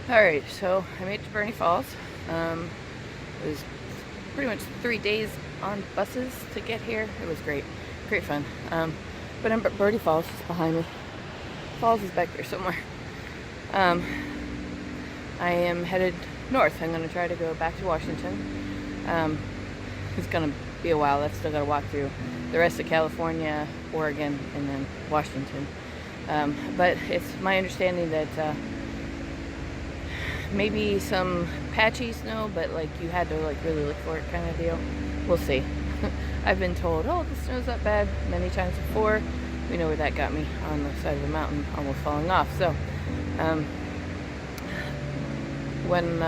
Alright, so I made it to Burney Falls. It was pretty much 3 days on buses to get here. It was great. Great fun. But Burney Falls is behind me. Falls is back there somewhere. I am headed north. I'm going to try to go back to Washington. It's going to be a while. I've still got to walk through the rest of California, Oregon, and then Washington. But it's my understanding that maybe some patchy snow, but like you had to like really look for it kind of deal. We'll see. I've been told, oh, the snow's not bad many times before. We know where that got me, on the side of the mountain, almost falling off. So when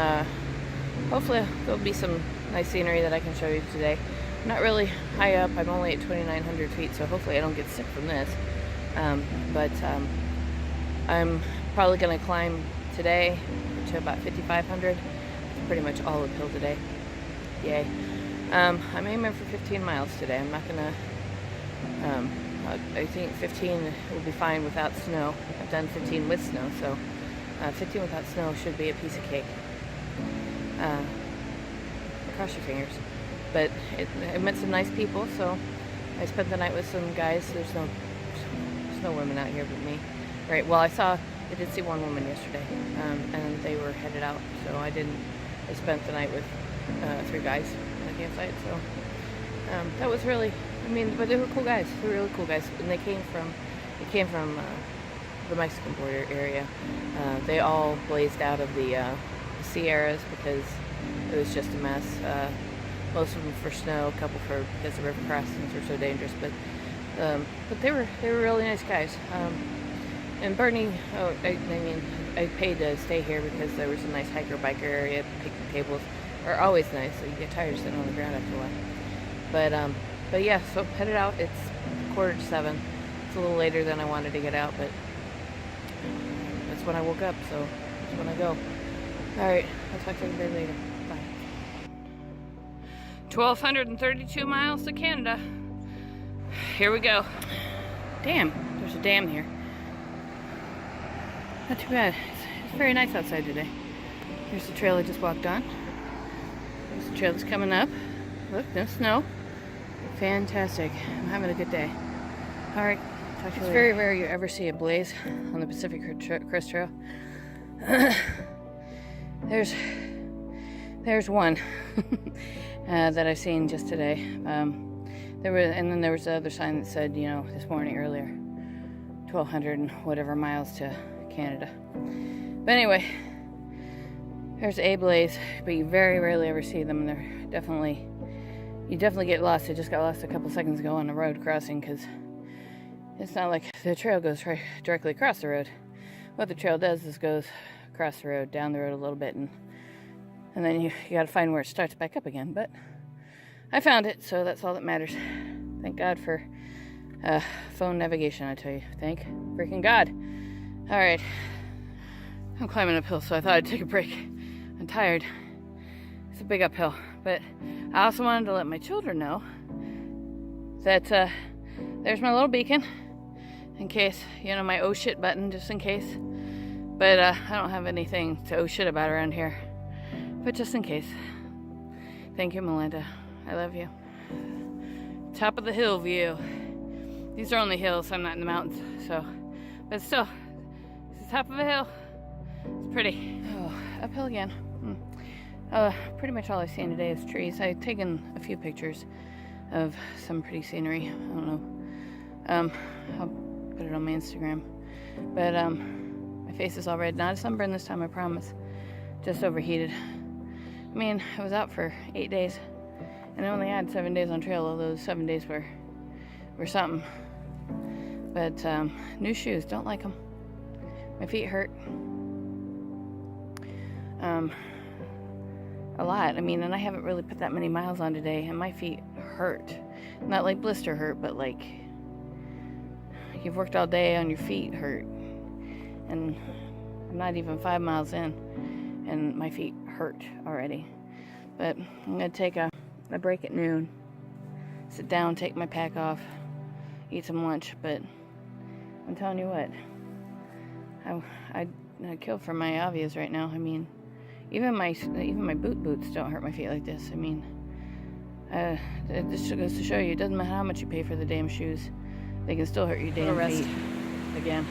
hopefully there'll be some nice scenery that I can show you today. I'm not really high up. I'm only at 2,900 feet, so hopefully I don't get sick from this. But I'm probably going to climb today to about 5,500. Pretty much all uphill today. Yay. I'm aiming for 15 miles today. I'm not gonna, I think 15 will be fine without snow. I've done 15 with snow, so 15 without snow should be a piece of cake. Cross your fingers. But I met some nice people, so I spent the night with some guys. There's no women out here but me. Right, well, I did see one woman yesterday, and they were headed out, so I spent the night with 3 guys at the campsite, so that was really, but they were cool guys. They were really cool guys, and they came from the Mexican border area. They all blazed out of the Sierras because it was just a mess. Most of them for snow, a couple because the river crossings were so dangerous, but they were really nice guys. And Burney, I paid to stay here because there was a nice hiker-biker area. Picnic tables are always nice, so you get tired sitting on the ground after a while. But yeah, so headed out. It's 6:45. It's a little later than I wanted to get out, but that's when I woke up, so that's when I go. Alright, I'll talk to everybody later. Bye. 1,232 miles to Canada. Here we go. Damn, there's a dam here. Not too bad. It's very nice outside today. Here's the trail I just walked on. There's the trail that's coming up. Look, no snow. Fantastic. I'm having a good day. Alright, talk to you later. It's very rare you ever see a blaze on the Pacific Crest Trail. There's one that I've seen just today. And then there was the other sign that said, this morning earlier, 1,200 and whatever miles to Canada. But anyway, there's a blaze, but you very rarely ever see them. You definitely get lost. I just got lost a couple seconds ago on the road crossing because it's not like the trail goes directly across the road. What the trail does is goes across the road, down the road a little bit, and then you got to find where it starts back up again. But I found it, so that's all that matters. Thank God for phone navigation, I tell you. Thank freaking God. Alright, I'm climbing uphill, so I thought I'd take a break. I'm tired. It's a big uphill, but I also wanted to let my children know that there's my little beacon, in case, my oh shit button, just in case. But I don't have anything to oh shit about around here, but just in case. Thank you, Melinda. I love you. Top of the hill view. These are only hills, I'm not in the mountains, so, but still. Top of a hill. It's pretty. Oh, uphill again. Pretty much all I've seen today is trees. I've taken a few pictures of some pretty scenery. I don't know. I'll put it on my Instagram. But my face is all red. Not a sunburn this time, I promise. Just overheated. I was out for 8 days, and I only had 7 days on trail. All those 7 days were something. But new shoes, don't like them. My feet hurt. A lot. And I haven't really put that many miles on today, and my feet hurt. Not like blister hurt, but like you've worked all day on your feet hurt. And I'm not even 5 miles in, and my feet hurt already. But I'm going to take a break at noon, sit down, take my pack off, eat some lunch. But I'm telling you what, I killed for my Avias right now. I mean, even my boots don't hurt my feet like this. I mean, it just goes to show you, it doesn't matter how much you pay for the damn shoes, they can still hurt your damn feet. Again,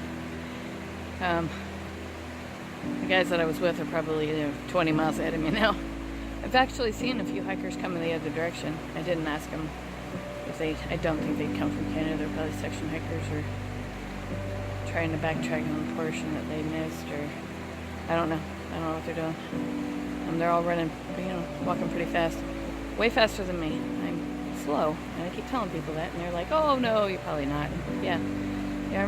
the guys that I was with are probably 20 miles ahead of me now. I've actually seen a few hikers come in the other direction. I didn't ask them if I don't think they'd come from Canada. They're probably section hikers or trying to backtrack on the portion that they missed, or I don't know what they're doing. They're all running, walking pretty fast, way faster than me. I'm slow, and I keep telling people that, and they're like, "Oh no, you're probably not." Yeah, I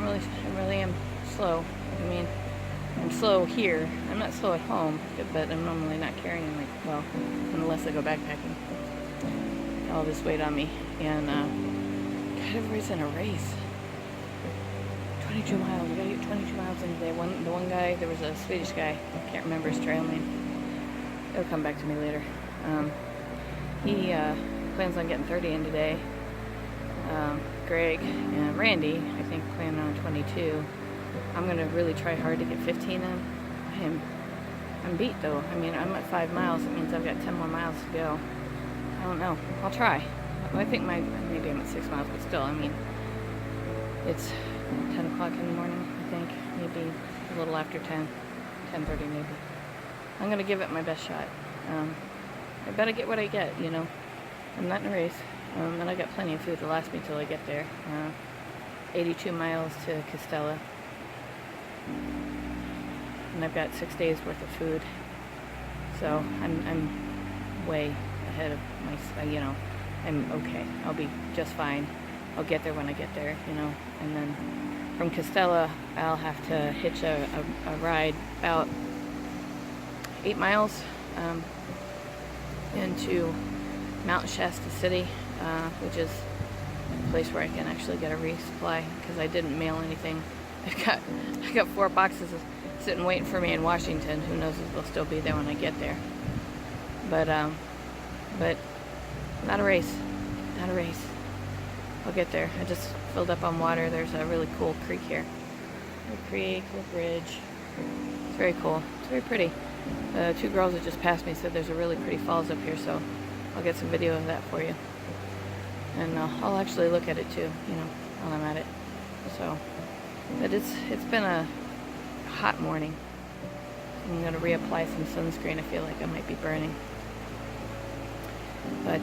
really am slow. I mean, I'm slow here. I'm not slow at home, but I'm normally not carrying, unless I go backpacking, all this weight on me. And God, everybody's in a race. 22 miles. We gotta get 22 miles in today. The one guy, there was a Swedish guy. I can't remember his trail name. It'll come back to me later. He plans on getting 30 in today. Greg and Randy, I think, plan on 22. I'm gonna really try hard to get 15 in. I'm beat though. I mean, I'm at 5 miles. It means I've got 10 more miles to go. I don't know. I'll try. I think maybe I'm at 6 miles, but still, I mean, it's 10 o'clock in the morning, I think. Maybe a little after 10:30 maybe. I'm gonna give it my best shot. I better get what I get, I'm not in a race. And I got plenty of food to last me till I get there. 82 miles to Castella. And I've got 6 days worth of food. So I'm way ahead of my, I'm okay. I'll be just fine. I'll get there when I get there, and then from Castella, I'll have to hitch a ride about 8 miles into Mt Shasta City, which is a place where I can actually get a resupply, because I didn't mail anything. I got 4 boxes sitting waiting for me in Washington. Who knows if they'll still be there when I get there. But not a race. I'll get there. I just filled up on water. There's a really cool creek here. A creek, a bridge. It's very cool. It's very pretty. 2 girls that just passed me said there's a really pretty falls up here, so I'll get some video of that for you. And I'll actually look at it too, while I'm at it. So, but it's been a hot morning. I'm going to reapply some sunscreen. I feel like I might be burning. But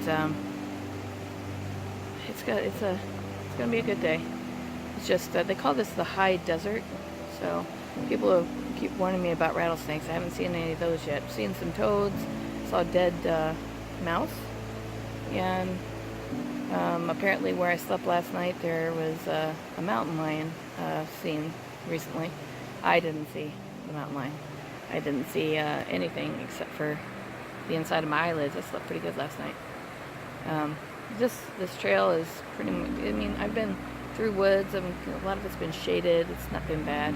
it's going to be a good day. It's just they call this the high desert. So people keep warning me about rattlesnakes. I haven't seen any of those yet. I've seen some toads. Saw a dead mouse. And apparently where I slept last night, there was a mountain lion seen recently. I didn't see the mountain lion. I didn't see anything except for the inside of my eyelids. I slept pretty good last night. This trail is pretty much, I've been through woods. A lot of it's been shaded. It's not been bad.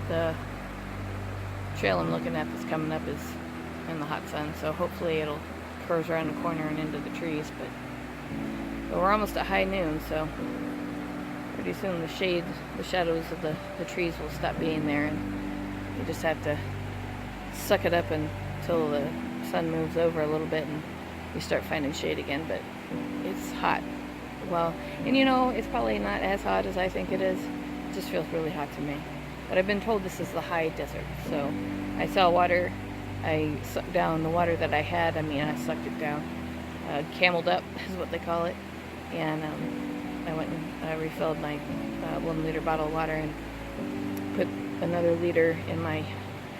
The trail I'm looking at that's coming up is in the hot sun, so hopefully it'll curve around the corner and into the trees. But we're almost at high noon, so pretty soon the shadows of the trees will stop being there, and you just have to suck it up until the sun moves over a little bit and you start finding shade again. But it's hot. Well, and it's probably not as hot as I think it is. It just feels really hot to me. But I've been told this is the high desert. So I saw water. I sucked down the water that I had. I sucked it down. Cameled up is what they call it. And I went and refilled my 1 liter bottle of water and put another liter in my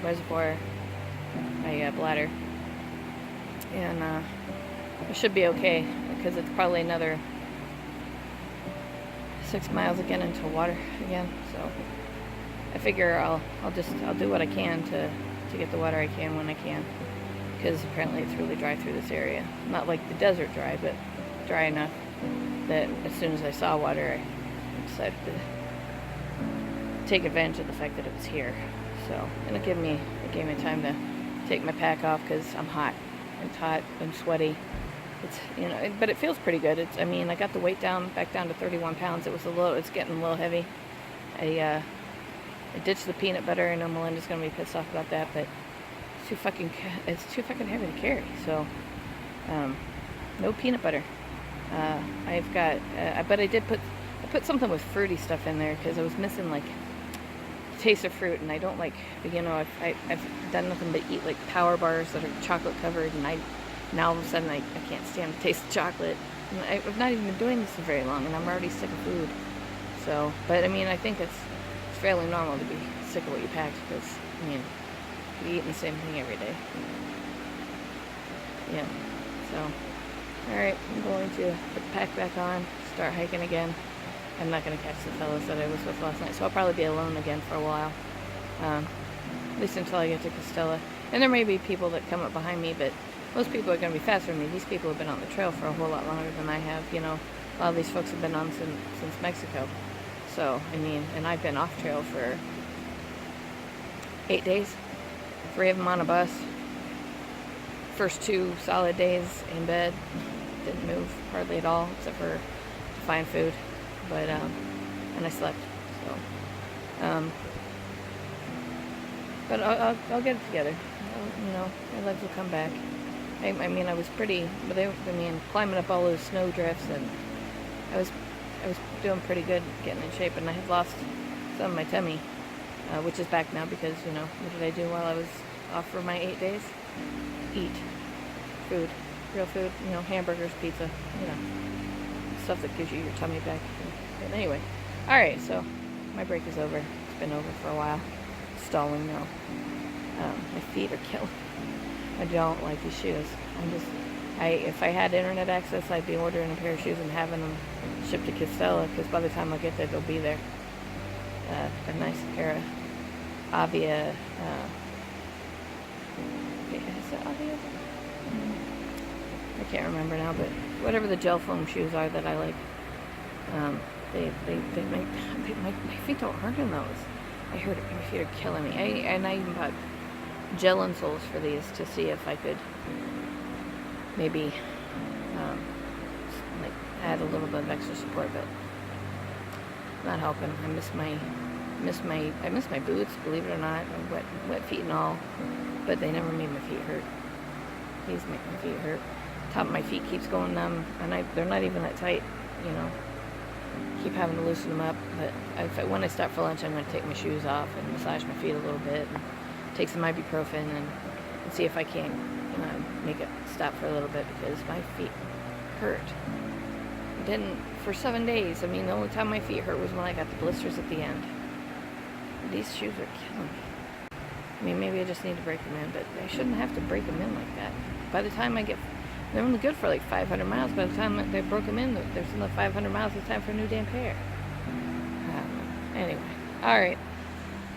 reservoir, my bladder. And it should be okay, because it's probably another 6 miles again into water again. So I figure I'll do what I can to get the water I can when I can, because apparently it's really dry through this area. Not like the desert dry, but dry enough that as soon as I saw water, I decided to take advantage of the fact that it was here. So, and it gave me time to take my pack off, because I'm hot. It's hot. I'm sweaty. It's but it feels pretty good. I got the weight back down to 31 pounds. It's getting a little heavy. I ditched the peanut butter. I know Melinda's gonna be pissed off about that, but it's too fucking heavy to carry. So, no peanut butter. I've got, but I put something with fruity stuff in there because I was missing like the taste of fruit, and I don't like, you know, I've done nothing but eat like power bars that are chocolate covered, and now all of a sudden I can't stand the taste of chocolate. And I've not even been doing this for very long, and I'm already sick of food. So, but I mean, I think it's fairly normal to be sick of what you packed, because I mean, you're eating the same thing every day. Yeah. So, all right, I'm going to put the pack back on, start hiking again. I'm not going to catch the fellows that I was with last night, so I'll probably be alone again for a while, at least until I get to Costella. And there may be people that come up behind me, but most people are going to be faster than me. These people have been on the trail for a whole lot longer than I have. You know, a lot of these folks have been on since Mexico. So, I mean, and I've been off trail for 8 days, 3 of them on a bus. First 2 solid days in bed, didn't move hardly at all, except for to find food. But, and I slept, so, but I'll get it together. You know, my legs will come back. I mean, I was pretty, but climbing up all those snow drifts, and I was doing pretty good getting in shape, and I had lost some of my tummy, which is back now because, you know, what did I do while I was off for my 8 days? Eat food, real food, you know, hamburgers, pizza, you know, stuff that gives you your tummy back. But anyway, all right, so my break is over. It's been over for a while. Stalling now. My feet are killing me. I don't like these shoes. If I had internet access, I'd be ordering a pair of shoes and having them shipped to Costella, because by the time I get there, they'll be there. A nice pair of Avia. Is it Avia? I can't remember now, but whatever the gel foam shoes are that I like, my feet don't hurt in those. I heard my feet are killing me. I even bought gel insoles for these to see if I could maybe like add a little bit of extra support, but not helping. I miss my boots, believe it or not, wet feet and all, but they never made my feet hurt. These make my feet hurt. Top of my feet keeps going numb, and they're not even that tight, you know. Keep having to loosen them up, but when I stop for lunch, I'm going to take my shoes off and massage my feet a little bit, and take some ibuprofen, and see if I can't, you know, make it stop for a little bit, because my feet hurt. It didn't for 7 days. I mean, the only time my feet hurt was when I got the blisters at the end. These shoes are killing me. I mean, maybe I just need to break them in, but I shouldn't have to break them in like that. By the time they're only good for like 500 miles. By the time they broke them in, there's another 500 miles. It's time for a new damn pair. Anyway, all right.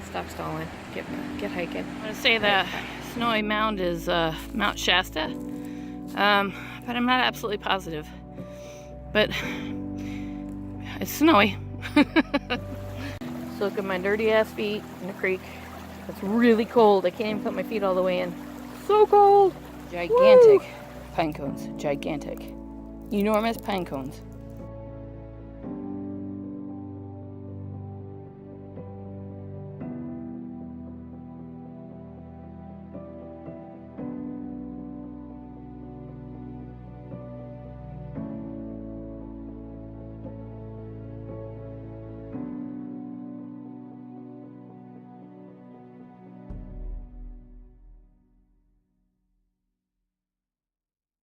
Stop stalling. Get hiking. I'm gonna say the snowy mound is Mt Shasta, but I'm not absolutely positive. But it's snowy. So look at my dirty ass feet in the creek. It's really cold. I can't even put my feet all the way in. So cold. Gigantic. Woo! Pine cones. Gigantic. Enormous pine cones.